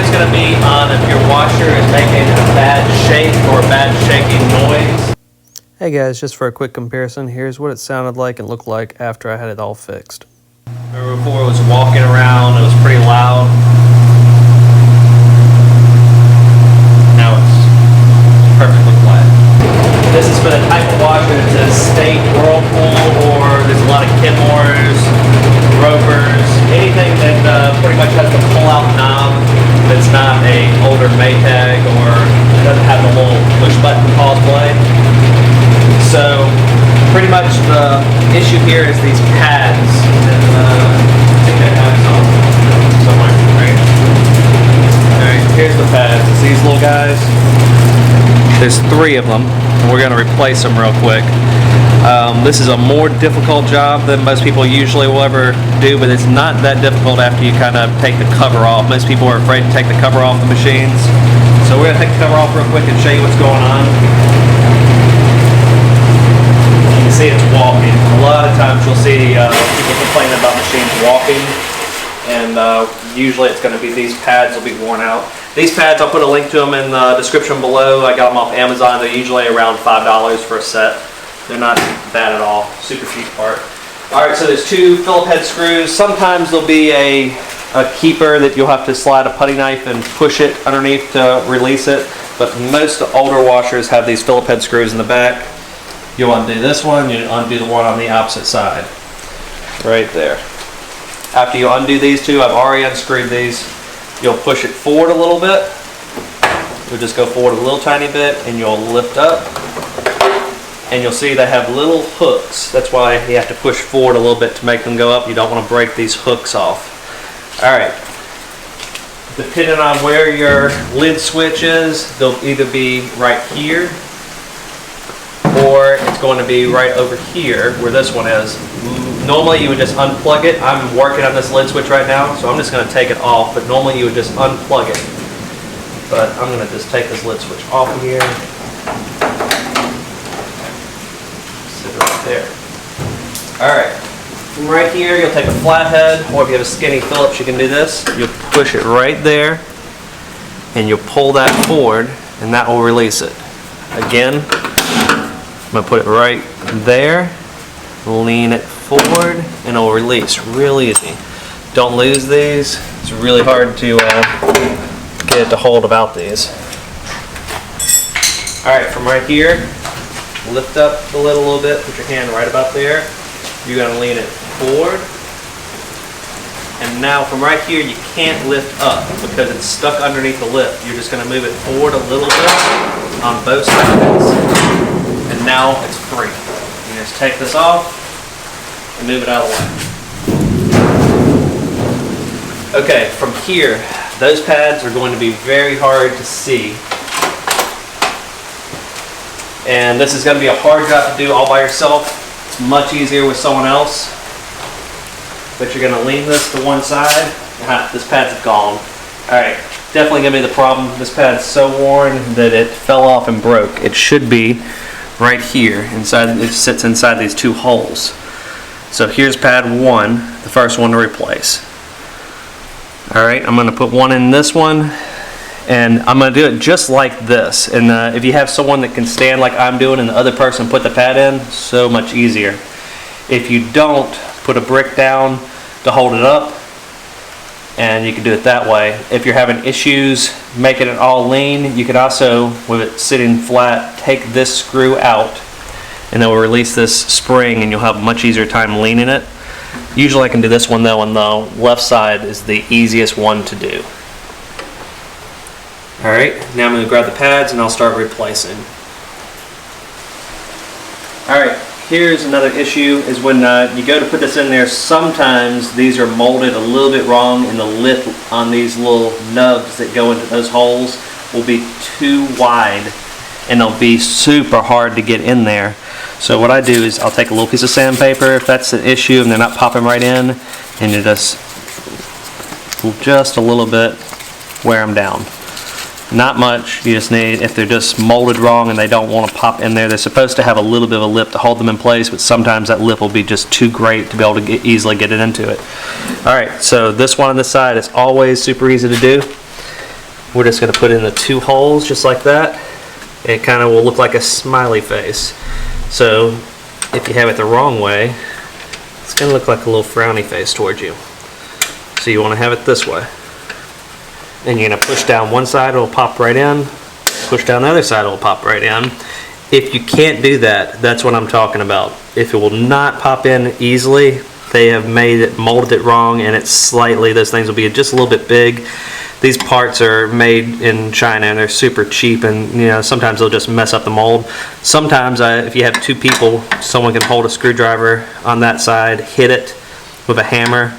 is going to be on if your washer is making a bad shake or a bad shaking noise. Hey guys, just for a quick comparison, here's what it sounded like and looked like after I had it all fixed. Remember before it was walking around, it was pretty loud. Now it's perfectly flat. This is for the type of washer that says State, Whirlpool, or there's a lot of Kenmores, Rovers, anything that pretty much has the pull-out knob that's not a older Maytag or doesn't have the little push button pause play. So pretty much the issue here is these pads. And, I think I have some somewhere. Alright, here's the pads. It's these little guys. There's 3 of them, and we're going to replace them real quick. This is a more difficult job than most people usually will ever do, but it's not that difficult after you kind of take the cover off. Most people are afraid to take the cover off the machines. So we're going to take the cover off real quick and show you what's going on. You can see it's walking. A lot of times you'll see people complaining about machines walking, and usually it's going to be these pads will be worn out. These pads, I'll put a link to them in the description below. I got them off Amazon. They're usually around $5 for a set. They're not bad at all. Super cheap part. Alright, so there's 2 Phillip head screws. Sometimes there'll be a keeper that you'll have to slide a putty knife and push it underneath to release it. But most older washers have these Phillip head screws in the back. You'll undo this one, you undo the one on the opposite side. Right there. After you undo these 2, I've already unscrewed these. You'll push it forward a little bit. You'll just go forward a little tiny bit and you'll lift up. And you'll see they have little hooks. That's why you have to push forward a little bit to make them go up. You don't want to break these hooks off. Alright. Depending on where your lid switch is, they'll either be right here or it's going to be right over here where this one is. Normally you would just unplug it. I'm working on this lid switch right now, so I'm just going to take it off, but normally you would just unplug it. But I'm going to just take this lid switch off of here. Sit it right there. Alright, from right here you'll take a flathead, or if you have a skinny Phillips you can do this. You'll push it right there, and you'll pull that forward, and that will release it. Again, I'm going to put it right there, lean it forward, and it'll release real easy. Don't lose these. It's really hard to get it to hold about these. Alright, from right here, lift up the lid a little bit, put your hand right about there. You're going to lean it forward. And now from right here, you can't lift up because it's stuck underneath the lip. You're just going to move it forward a little bit on both sides. And now it's free. You just take this off and move it out of the way. Okay, from here, those pads are going to be very hard to see. And this is going to be a hard job to do all by yourself. It's much easier with someone else. But you're going to lean this to one side. This pad's gone. Alright, definitely going to be the problem. This pad's so worn that it fell off and broke. It should be right here. Inside, it sits inside these 2 holes. So here's pad 1, the first one to replace. Alright, I'm going to put one in this one. And I'm going to do it just like this. And if you have someone that can stand like I'm doing and the other person put the pad in, so much easier. If you don't, put a brick down to hold it up, and you can do it that way. If you're having issues making it all lean, you can also, with it sitting flat, take this screw out and it will release this spring and you'll have a much easier time leaning it. Usually I can do this one though, and the left side is the easiest one to do. Alright, now I'm going to grab the pads and I'll start replacing. Alright, here's another issue is when you go to put this in there, sometimes these are molded a little bit wrong and the lip on these little nubs that go into those holes will be too wide and they'll be super hard to get in there. So what I do is I'll take a little piece of sandpaper if that's an issue and they're not popping right in, and you just a little bit wear them down. Not much. You just need, if they're just molded wrong and they don't want to pop in there, they're supposed to have a little bit of a lip to hold them in place, but sometimes that lip will be just too great to be able to easily get it into it. Alright, so this one on this side is always super easy to do. we're just going to put in the 2 holes just like that. It kind of will look like a smiley face. So if you have it the wrong way, it's going to look like a little frowny face towards you. So you want to have it this way. And you're going to push down one side, it'll pop right in. Push down the other side, it'll pop right in. If you can't do that, that's what I'm talking about. If it will not pop in easily, they have molded it wrong, and it's slightly, those things will be just a little bit big. These parts are made in China and they're super cheap, and you know, sometimes they'll just mess up the mold. Sometimes if you have 2 people, someone can hold a screwdriver on that side, hit it with a hammer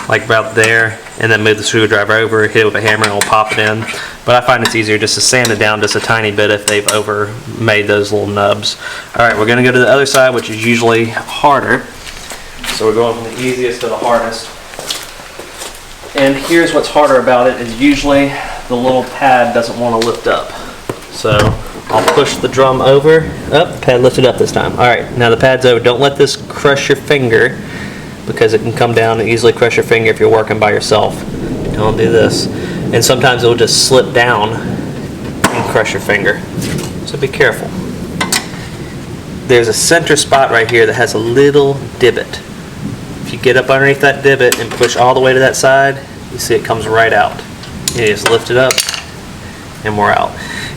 like about there, and then move the screwdriver over, hit it with a hammer, and it'll pop it in. But I find it's easier just to sand it down just a tiny bit if they've over made those little nubs. Alright, we're going to go to the other side, which is usually harder. So we're going from the easiest to the hardest. And here's what's harder about it, is usually the little pad doesn't want to lift up. So I'll push the drum over. Oh, pad lifted up this time. Alright, now the pad's over. Don't let this crush your finger, because it can come down and easily crush your finger if you're working by yourself. Don't do this. And sometimes it'll just slip down and crush your finger. So be careful. There's a center spot right here that has a little divot. If you get up underneath that divot and push all the way to that side, you see it comes right out. You just lift it up and we're out.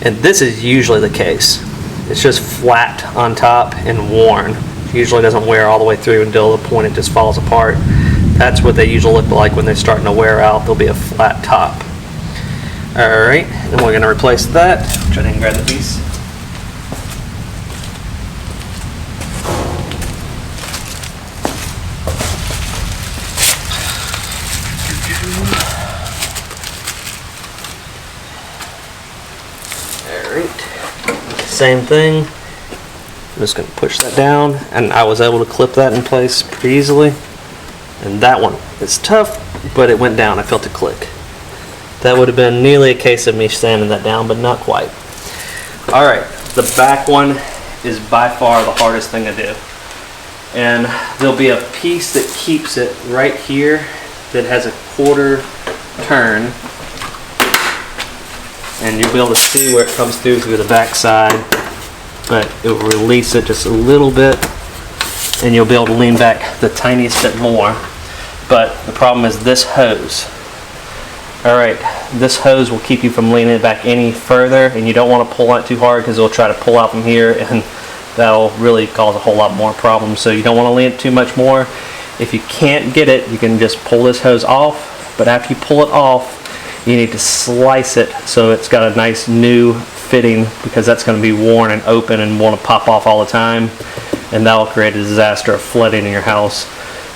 And this is usually the case. It's just flat on top and worn. Usually doesn't wear all the way through until the point it just falls apart. That's what they usually look like when they're starting to wear out. There'll be a flat top. Alright, and we're going to replace that. Which I didn't grab the piece. Alright, same thing. I'm just going to push that down, and I was able to clip that in place pretty easily. And that one is tough, but it went down. I felt it click. That would have been nearly a case of me sanding that down, but not quite. Alright, the back one is by far the hardest thing to do. And there'll be a piece that keeps it right here that has a quarter turn. And you'll be able to see where it comes through the back side. But it will release it just a little bit, and you'll be able to lean back the tiniest bit more. But the problem is this hose. Alright, this hose will keep you from leaning it back any further, and you don't want to pull on it too hard because it'll try to pull out from here, and that'll really cause a whole lot more problems. So you don't want to lean it too much more. If you can't get it, you can just pull this hose off, but after you pull it off, you need to slice it so it's got a nice new fitting, because that's going to be worn and open and want to pop off all the time, and that will create a disaster of flooding in your house.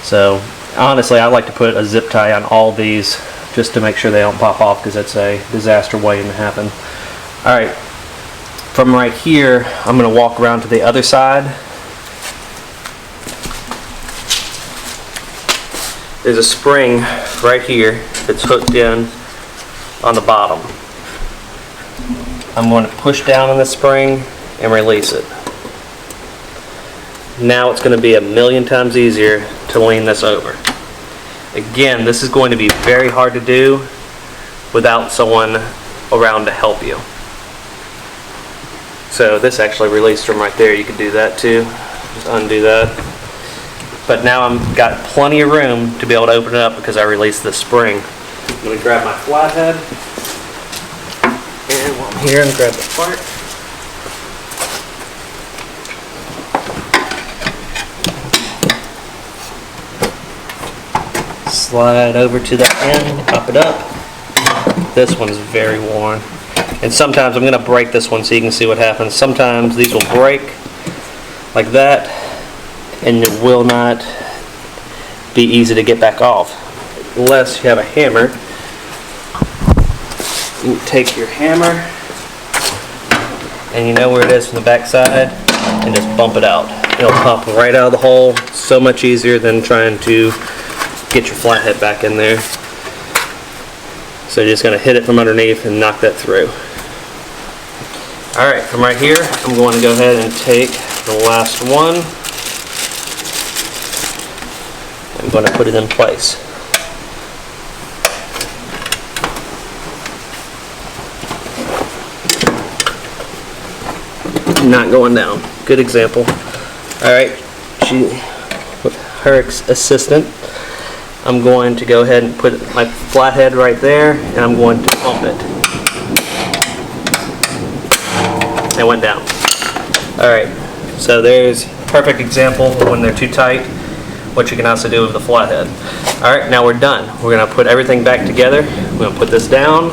So honestly, I like to put a zip tie on all these just to make sure they don't pop off, because it's a disaster waiting to happen. Alright, from right here I'm going to walk around to the other side. There's a spring right here that's hooked in on the bottom. I'm going to push down on the spring and release it. Now it's going to be a million times easier to lean this over. Again, this is going to be very hard to do without someone around to help you. So this actually released from right there. You could do that too. Just undo that. But now I've got plenty of room to be able to open it up because I released the spring. I'm going to grab my flathead. And while I'm here, I'm grab the part. Slide over to that end, pop it up. This one's very worn. And sometimes I'm going to break this one so you can see what happens. Sometimes these will break like that, and it will not be easy to get back off unless you have a hammer. You take your hammer, and you know where it is from the back side, and just bump it out. It'll pop right out of the hole. So much easier than trying to get your flathead back in there. So you're just going to hit it from underneath and knock that through. Alright, from right here, I'm going to go ahead and take the last one. I'm going to put it in place. not going down. Good example. All right, with her assistant, I'm going to go ahead and put my flathead right there, and I'm going to pump it. It went down. All right, so there's a perfect example of when they're too tight, what you can also do with the flathead. All right, now we're done. We're gonna put everything back together. We're gonna put this down,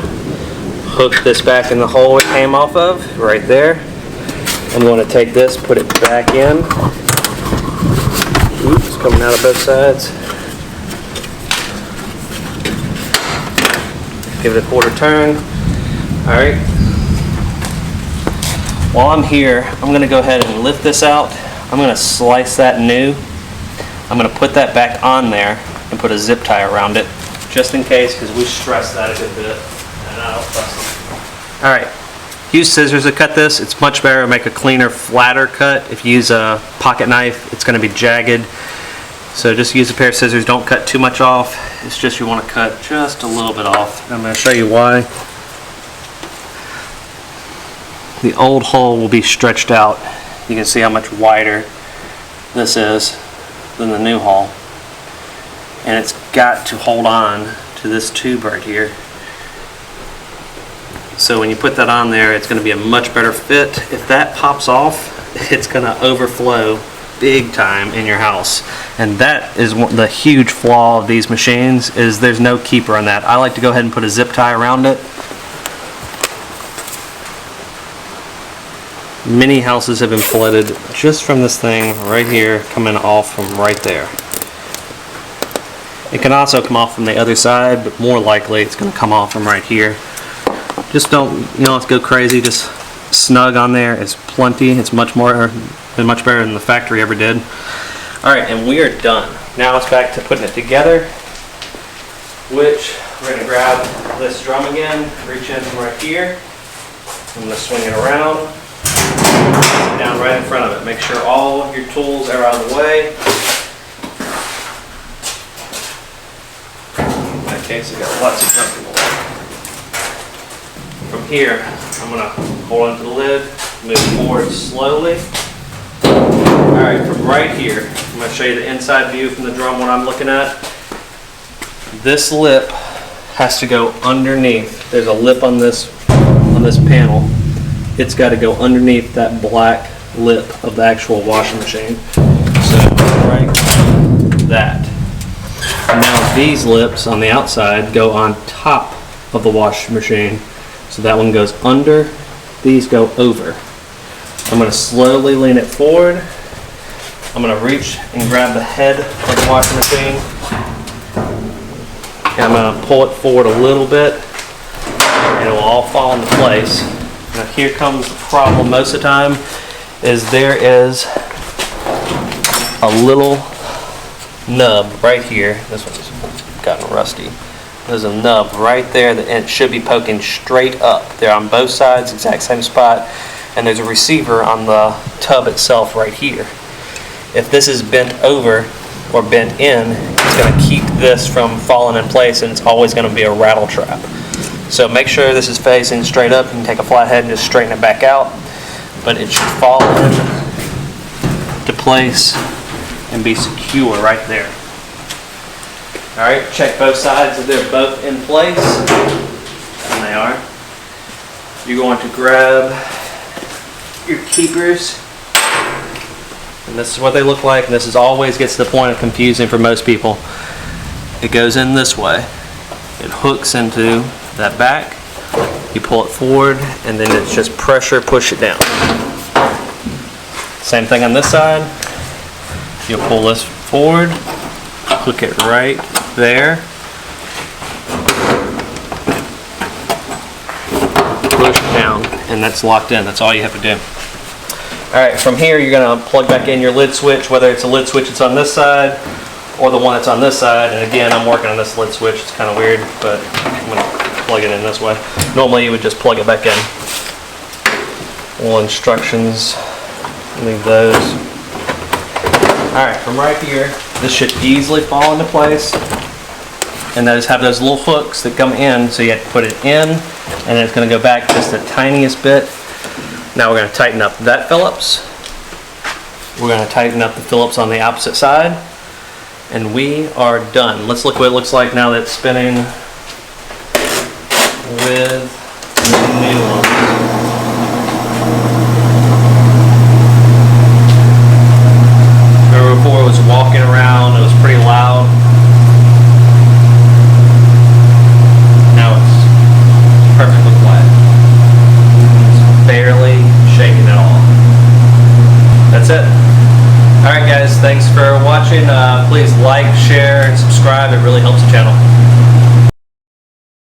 hook this back in the hole it came off of, right there. I'm going to take this, put it back in. Oops, coming out of both sides. Give it a quarter turn. All right. While I'm here, I'm going to go ahead and lift this out. I'm going to slice that new. I'm going to put that back on there and put a zip tie around it, just in case, because we stress that a good bit. And I don't trust them. All right. Use scissors to cut this. It's much better to make a cleaner, flatter cut. If you use a pocket knife, it's going to be jagged. So just use a pair of scissors. Don't cut too much off. It's just you want to cut just a little bit off. I'm going to show you why. The old hole will be stretched out. You can see how much wider this is than the new hole. And it's got to hold on to this tube right here. So when you put that on there, it's going to be a much better fit. If that pops off, it's going to overflow big time in your house. And that is the huge flaw of these machines, is there's no keeper on that. I like to go ahead and put a zip tie around it. Many houses have been flooded just from this thing right here coming off from right there. It can also come off from the other side, but more likely it's going to come off from right here. Just don't, let's go crazy. Just snug on there. It's plenty. It's much better than the factory ever did. All right, and we are done. Now it's back to putting it together, which we're going to grab this drum again, reach in from right here. I'm going to swing it around, sit down right in front of it. Make sure all your tools are out of the way. In that case, I've got lots of junk in the way. From here, I'm going to hold onto the lid, move forward slowly. Alright, from right here, I'm going to show you the inside view from the drum, what I'm looking at. This lip has to go underneath. There's a lip on this panel. It's got to go underneath that black lip of the actual washing machine. So, right, that. Now these lips on the outside go on top of the washing machine. So that one goes under, these go over. I'm going to slowly lean it forward. I'm going to reach and grab the head of the washing machine. And I'm going to pull it forward a little bit, and it will all fall into place. Now here comes the problem most of the time, is there is a little nub right here. This one's gotten rusty. There's a nub right there that it should be poking straight up. They're on both sides, exact same spot, and there's a receiver on the tub itself right here. If this is bent over or bent in, it's going to keep this from falling in place, and it's always going to be a rattle trap. So make sure this is facing straight up. You can take a flathead and just straighten it back out, but it should fall into place and be secure right there. Alright, check both sides if they're both in place, and they are. You're going to grab your keepers, and this is what they look like, and this is always gets to the point of confusing for most people. It goes in this way. It hooks into that back, you pull it forward, and then it's just pressure, push it down. Same thing on this side. You'll pull this forward, hook it right there, push down, and that's locked in. That's all you have to do. Alright, from here you're going to plug back in your lid switch, whether it's a lid switch that's on this side or the one that's on this side. And again, I'm working on this lid switch. It's kind of weird, but I'm going to plug it in this way. Normally you would just plug it back in. Little instructions, leave those. Alright, from right here, this should easily fall into place. And those have those little hooks that come in, so you have to put it in, and it's going to go back just the tiniest bit. Now we're going to tighten up that Phillips. We're going to tighten up the Phillips on the opposite side. And we are done. Let's look what it looks like now that it's spinning with the new one. Remember before it was walking around, it was pretty loud. Now it's perfectly flat. It's barely shaking at all. That's it. Alright guys, thanks for watching. Please like, share, and subscribe. It really helps the channel.